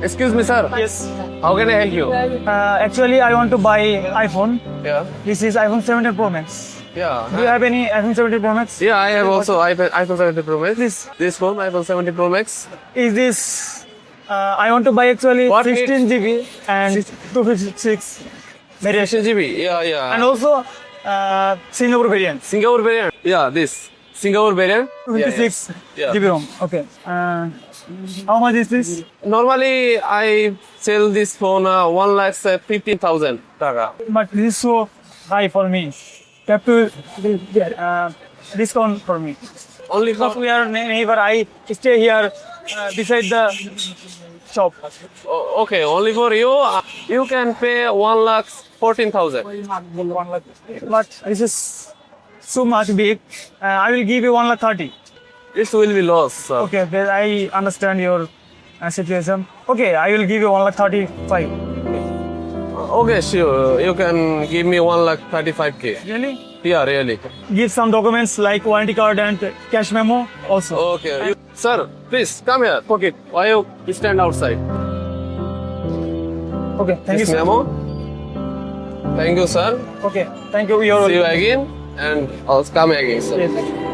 Excuse me, sir. Yes. How can I help you? Actually, I want to buy iPhone. Yeah. This is iPhone 17 Pro Max. Yeah. Do you have any iPhone 17 Pro Max? Yeah, I have also iPhone 17 Pro Max. This phone, iPhone 17 Pro Max. Is this? I want to buy actually What 16 GB and 256 variation, 16 GB. Yeah. and also Singapore variant. Singapore variant. Yeah, this Singapore variant. 256 Yeah. GB ROM. Okay. How much is this? Normally, I sell this phone 1,15,000 taka. But this is so high for me. You have to discount for me. Only Because for we are neighbor, I stay here beside the shop. okay, only for you. You can pay 1,14,000. But this is so much big. I will give you 1,30,000. This will be loss, sir. Okay, then I understand your situation. Okay, I will give you 1,35,000. Okay, sure. You can give me 1,35K. Really? Yeah, really. Give some documents like warranty card and cash memo also. Okay. Sir, please come here. Pocket. Why you stand outside? Okay, thank you, This sir. memo. Thank you, sir. Okay, thank you. You're See you again, and I'll come again, sir. Yes.